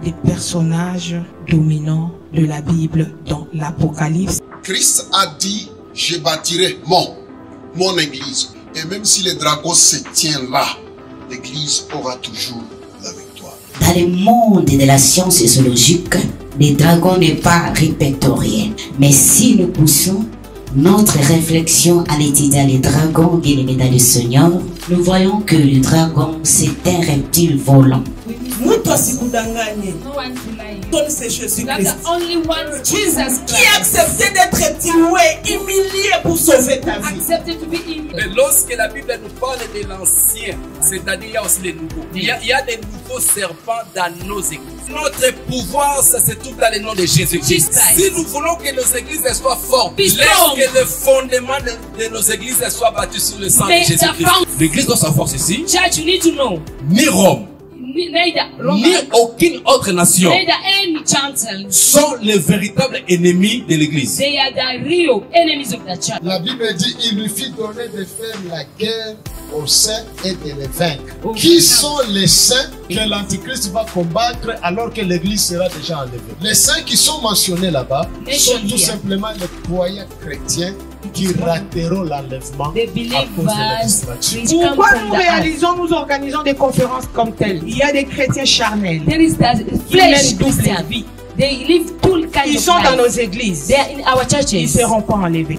des personnages dominants de la Bible dans l'Apocalypse. Christ a dit, je bâtirai mon église. Et même si le dragon se tient là, l'église aura toujours la victoire. Dans le monde de la science sociologique, le dragon n'est pas répertorié. Mais si nous poussons notre réflexion à l'étudier les dragons bien-aimés du Seigneur, nous voyons que le dragon, c'est un reptile volant. C'est Jésus-Christ qui a accepté d'être tué, humilié pour sauver ta vie. Mais lorsque la Bible nous parle de l'ancien, c'est-à-dire il y a aussi les nouveaux. Il y a des nouveaux serpents dans nos églises. Notre pouvoir, ça se trouve dans le nom de Jésus-Christ. Si nous voulons que nos églises soient fortes, laisse que le fondement de nos églises soit battu sur le sang de Jésus-Christ. L'église doit savoir ceci. Ni Rome, ni aucune autre nation sont les véritables ennemis de l'église. La Bible dit il lui fit donner de faire la guerre aux saints et de les vaincre. Qui sont les saints que l'Antichrist va combattre alors que l'église sera déjà enlevée? Les saints qui sont mentionnés là-bas sont tout simplement les croyants chrétiens qui rateront l'enlèvement à cause de l'administration. Pourquoi nous organisons des conférences comme telles? Il y a des chrétiens charnels. Ils sont dans nos églises. Ils ne seront pas enlevés.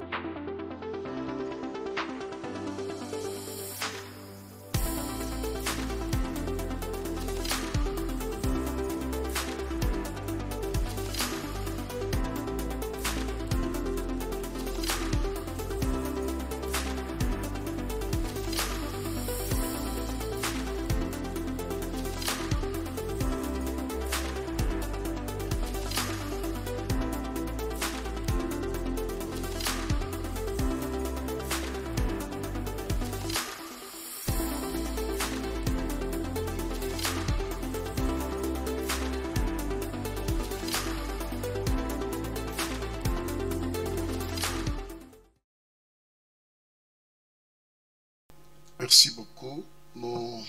Merci beaucoup. Nous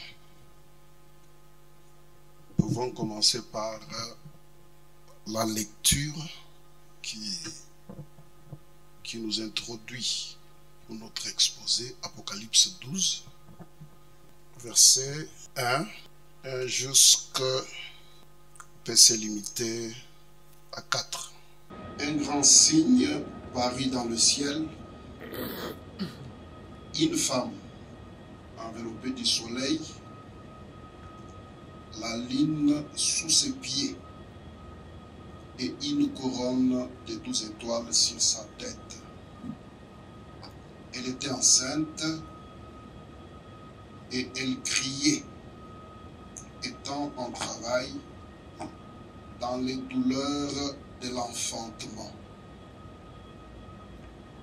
pouvons commencer par la lecture qui nous introduit pour notre exposé, Apocalypse 12, verset 1 jusqu'à peut se limiter à 4. Un grand signe parut dans le ciel, une femme enveloppée du soleil, la lune sous ses pieds et une couronne de 12 étoiles sur sa tête. Elle était enceinte et elle criait, étant en travail dans les douleurs de l'enfantement.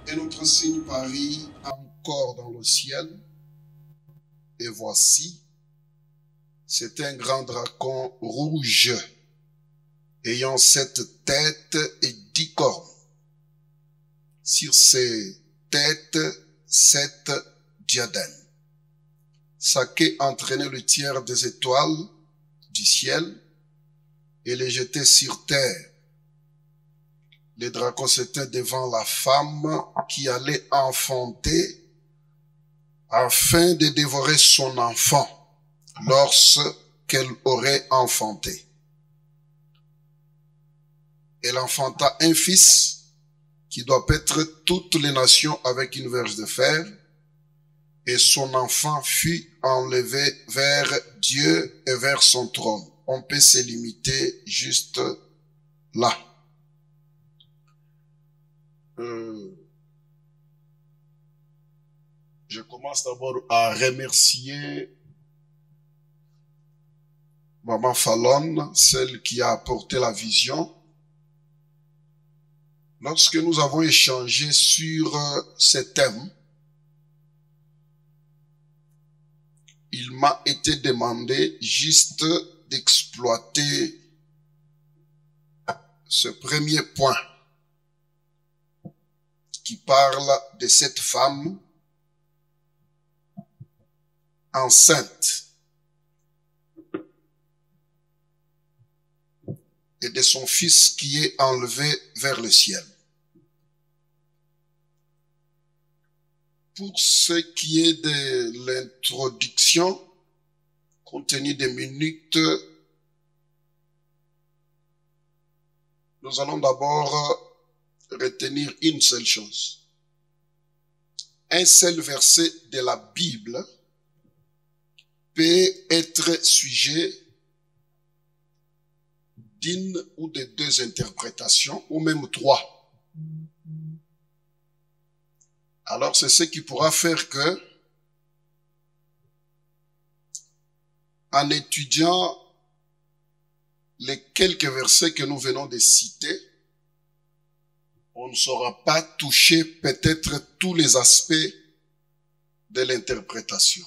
Et notre signe parut encore dans le ciel. Et voici, c'est un grand dragon rouge, ayant 7 têtes et 10 cornes. Sur ses têtes, 7 diadèmes. Sa queue entraînait le tiers des étoiles du ciel et les jetait sur terre. Le dragon s'était devant la femme qui allait enfanter afin de dévorer son enfant lorsqu'elle aurait enfanté. Elle enfanta un fils qui doit paître toutes les nations avec une verge de fer, et son enfant fut enlevé vers Dieu et vers son trône. On peut se limiter juste là. Je commence d'abord à remercier Maman Fallon, celle qui a apporté la vision. Lorsque nous avons échangé sur ce thème, il m'a été demandé juste d'exploiter ce premier point qui parle de cette femme enceinte. et de son Fils qui est enlevé vers le ciel. Pour ce qui est de l'introduction, compte tenu des minutes, nous allons d'abord retenir une seule chose. Un seul verset de la Bible peut être sujet d'une ou de deux interprétations, ou même trois. Alors c'est ce qui pourra faire que, en étudiant les quelques versets que nous venons de citer, on ne saura pas toucher peut-être tous les aspects de l'interprétation.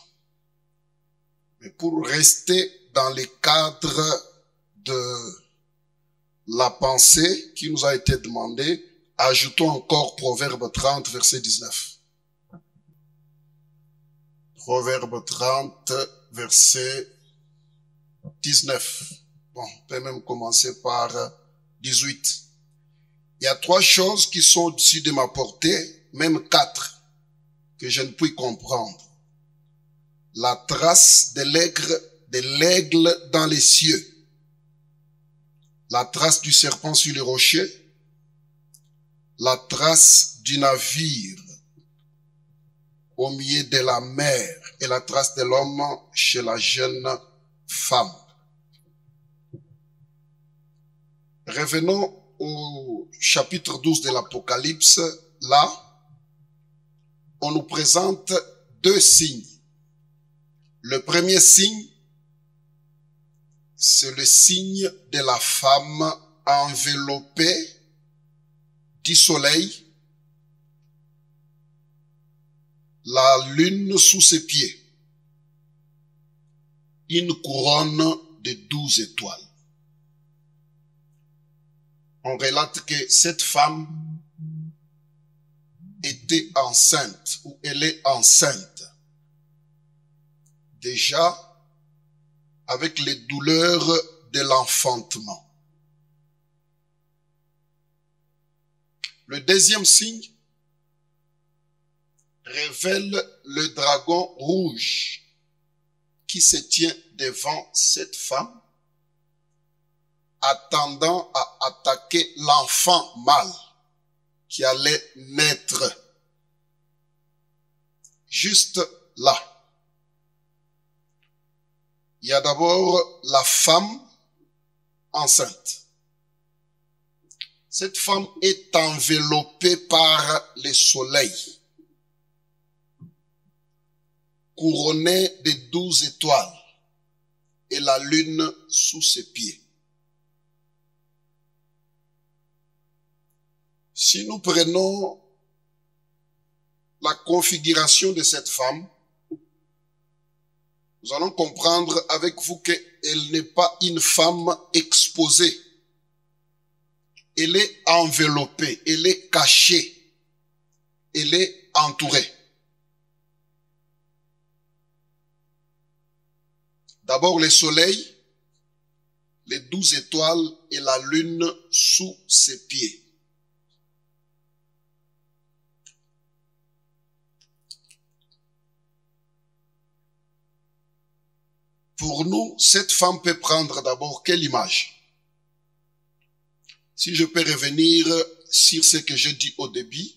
Mais pour rester dans les cadres de la pensée qui nous a été demandée, ajoutons encore Proverbe 30, verset 19. Proverbe 30, verset 19. Bon, on peut même commencer par 18. Il y a trois choses qui sont au-dessus de ma portée, même quatre, que je ne puis comprendre. La trace de l'aigle dans les cieux, la trace du serpent sur les rochers, la trace du navire au milieu de la mer et la trace de l'homme chez la jeune femme. Revenons au chapitre 12 de l'Apocalypse. Là, on nous présente deux signes. Le premier signe, c'est le signe de la femme enveloppée du soleil, la lune sous ses pieds, une couronne de 12 étoiles. On relate que cette femme était enceinte, ou elle est enceinte, déjà avec les douleurs de l'enfantement. Le deuxième signe révèle le dragon rouge qui se tient devant cette femme, attendant à attaquer l'enfant mâle qui allait naître. Juste là. Il y a d'abord la femme enceinte. Cette femme est enveloppée par le soleil, couronnée de 12 étoiles et la lune sous ses pieds. Si nous prenons la configuration de cette femme, nous allons comprendre avec vous qu'elle n'est pas une femme exposée. Elle est enveloppée, elle est cachée, elle est entourée. D'abord le soleil, les 12 étoiles et la lune sous ses pieds. Pour nous, cette femme peut prendre d'abord quelle image? Si je peux revenir sur ce que j'ai dit au début,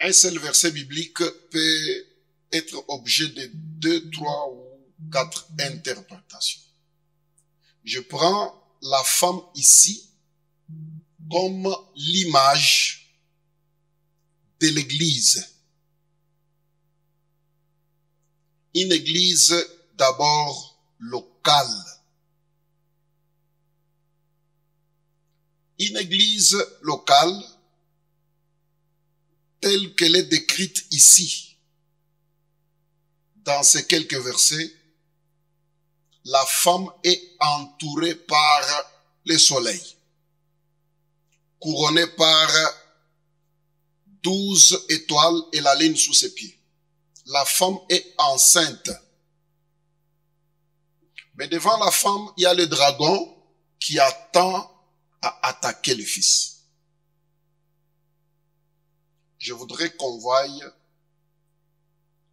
un seul verset biblique peut être objet de 2, 3 ou 4 interprétations. Je prends la femme ici comme l'image de l'Église. Une église d'abord locale. Une église locale telle qu'elle est décrite ici, dans ces quelques versets, la femme est entourée par le soleil, couronnée par 12 étoiles et la lune sous ses pieds. La femme est enceinte. Mais devant la femme, il y a le dragon qui attend à attaquer le Fils. Je voudrais qu'on voie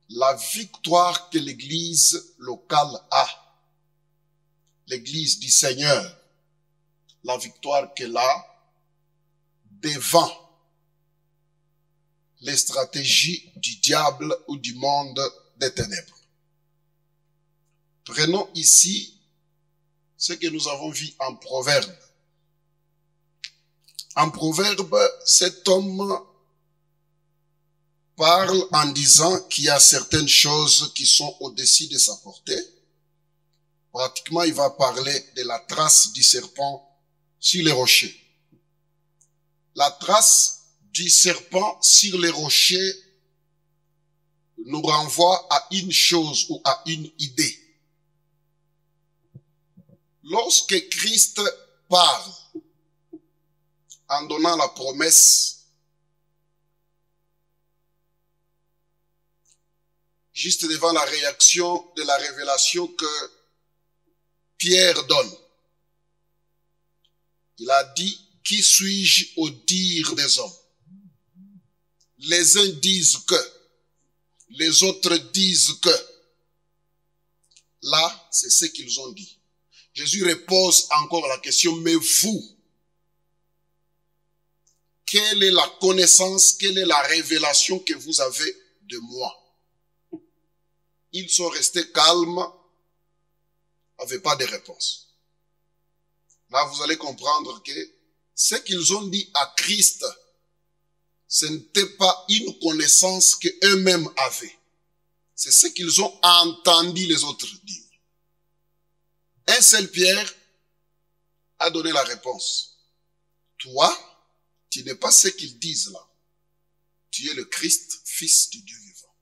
la victoire que l'Église locale a. L'Église du Seigneur. La victoire qu'elle a devant les stratégies du diable ou du monde des ténèbres. Prenons ici ce que nous avons vu en Proverbe. En Proverbe, cet homme parle en disant qu'il y a certaines choses qui sont au-dessus de sa portée. Pratiquement, il va parler de la trace du serpent sur les rochers. La trace du serpent sur les rochers nous renvoie à une chose ou à une idée. Lorsque Christ parle en donnant la promesse, juste devant la réaction de la révélation que Pierre donne, il a dit, qui suis-je au dire des hommes? Les uns disent que, les autres disent que. Là, c'est ce qu'ils ont dit. Jésus repose encore la question, mais vous, quelle est la connaissance, quelle est la révélation que vous avez de moi? Ils sont restés calmes, n'avaient pas de réponse. Là, vous allez comprendre que ce qu'ils ont dit à Christ, ce n'était pas une connaissance qu'eux-mêmes avaient. C'est ce qu'ils ont entendu les autres dire. Un seul Pierre a donné la réponse. Toi, tu n'es pas ce qu'ils disent là. Tu es le Christ, fils du Dieu vivant.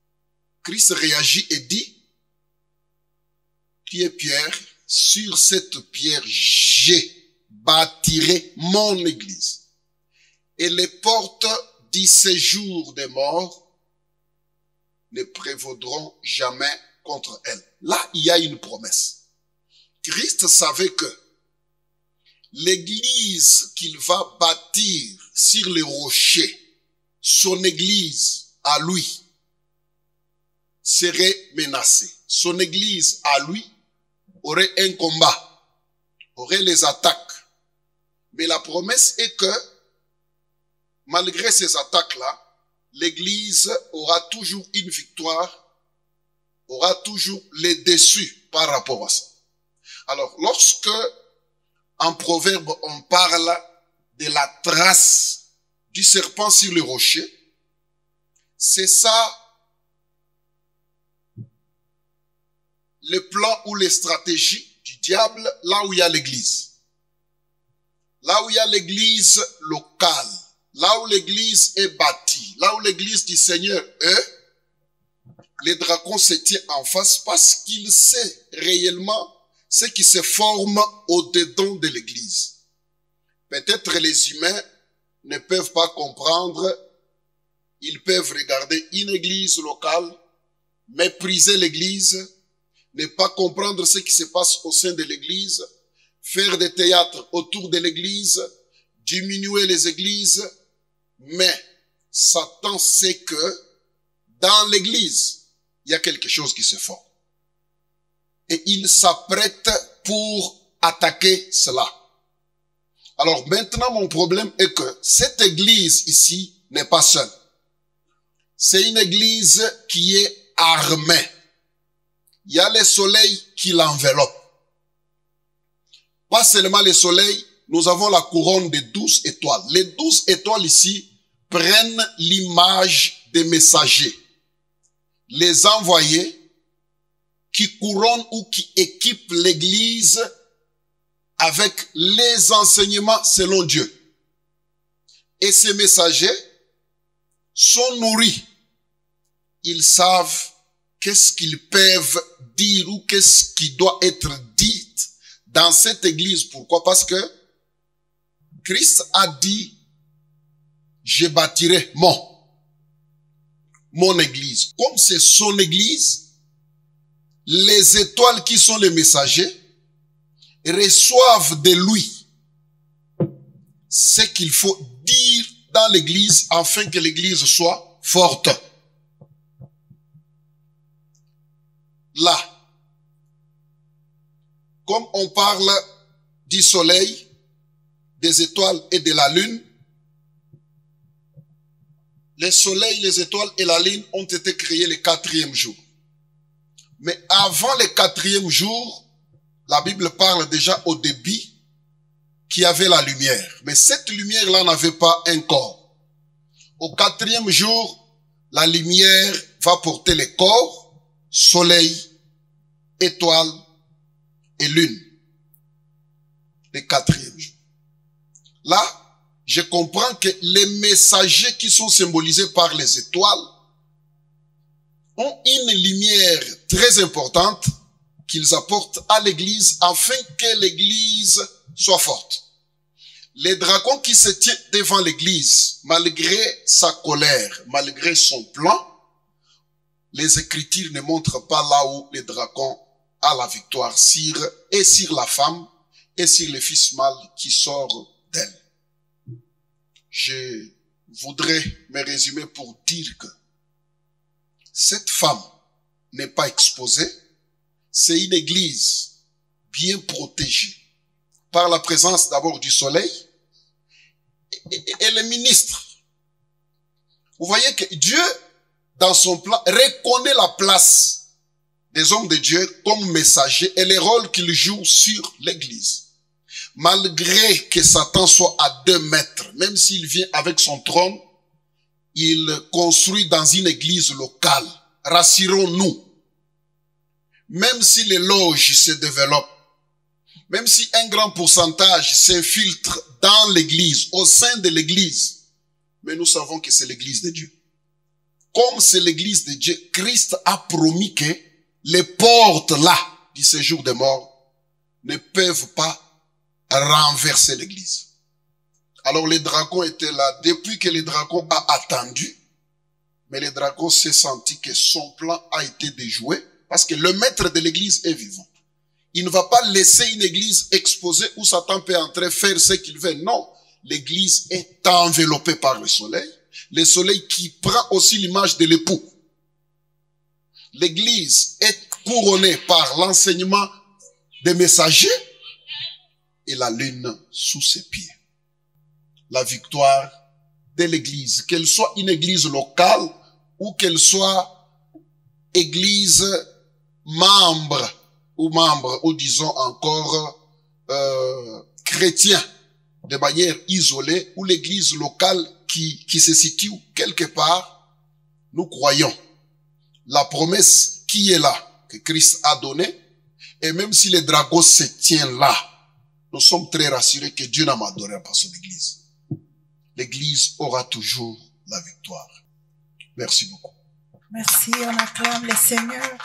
Christ réagit et dit, tu es Pierre, sur cette pierre, j'ai bâtirai mon église. Et les portes du séjour des morts ne prévaudront jamais contre elle. Là, il y a une promesse. Christ savait que l'église qu'il va bâtir sur les rochers, son église à lui, serait menacée. Son église à lui aurait un combat, aurait les attaques. Mais la promesse est que, malgré ces attaques-là, l'église aura toujours une victoire, aura toujours les dessus par rapport à ça. Alors, lorsque, en Proverbe, on parle de la trace du serpent sur le rocher, c'est ça le plan ou les stratégies du diable là où il y a l'église. Là où il y a l'église locale, là où l'église est bâtie, là où l'église du Seigneur est, les dragons se tiennent en face parce qu'il sait réellement ce qui se forme au-dedans de l'église. Peut-être les humains ne peuvent pas comprendre, ils peuvent regarder une église locale, mépriser l'église, ne pas comprendre ce qui se passe au sein de l'église, faire des théâtres autour de l'église, diminuer les églises, mais Satan sait que dans l'église, il y a quelque chose qui se forme. Et il s'apprête pour attaquer cela. Alors maintenant, mon problème est que cette église ici n'est pas seule. C'est une église qui est armée. Il y a le soleil qui l'enveloppe. Pas seulement le soleil, nous avons la couronne de 12 étoiles. Les 12 étoiles ici prennent l'image des messagers. Les envoyés qui couronnent ou qui équipent l'église avec les enseignements selon Dieu. Et ces messagers sont nourris. Ils savent qu'est-ce qu'ils peuvent dire ou qu'est-ce qui doit être dit dans cette église. Pourquoi? Parce que Christ a dit, je bâtirai mon église. Comme c'est son église, les étoiles qui sont les messagers reçoivent de lui ce qu'il faut dire dans l'église afin que l'église soit forte. Là, comme on parle du soleil, des étoiles et de la lune, les soleils, les étoiles et la lune ont été créés le 4e jour. Mais avant le 4e jour, la Bible parle déjà au début qu'il y avait la lumière. Mais cette lumière-là n'avait pas un corps. Au 4e jour, la lumière va porter les corps, soleil, étoile et lune. Le 4e jour. Là, je comprends que les messagers qui sont symbolisés par les étoiles ont une lumière très importante qu'ils apportent à l'église afin que l'église soit forte. Les dragons qui se tient devant l'église, malgré sa colère, malgré son plan, les Écritures ne montrent pas là où les dragons a la victoire sur la femme et sur le fils mâle qui sort d'elle. Je voudrais me résumer pour dire que cette femme n'est pas exposée. C'est une église bien protégée par la présence d'abord du soleil et les ministres. Vous voyez que Dieu, dans son plan, reconnaît la place des hommes de Dieu comme messagers et les rôles qu'ils jouent sur l'église. Malgré que Satan soit à 2 mètres, même s'il vient avec son trône, il construit dans une église locale. Rassurons-nous. Même si les loges se développent, même si un grand pourcentage s'infiltre dans l'église, au sein de l'église, mais nous savons que c'est l'église de Dieu. Comme c'est l'église de Dieu, Christ a promis que les portes là du séjour des morts ne peuvent pas renverser l'église. Alors les dragons étaient là. Depuis que les dragons a attendu, mais les dragons s'est senti que son plan a été déjoué parce que le maître de l'église est vivant. Il ne va pas laisser une église exposée où Satan peut entrer faire ce qu'il veut. Non, l'église est enveloppée par le soleil qui prend aussi l'image de l'époux. L'église est couronnée par l'enseignement des messagers et la lune sous ses pieds. La victoire de l'église, qu'elle soit une église locale ou qu'elle soit église membre ou disons encore chrétien de manière isolée ou l'église locale qui se situe quelque part, nous croyons la promesse qui est là, que Christ a donnée, et même si les dragons se tiennent là, nous sommes très rassurés que Dieu n'abandonnera pas son église. L'église aura toujours la victoire. Merci beaucoup. Merci, on acclame le Seigneur.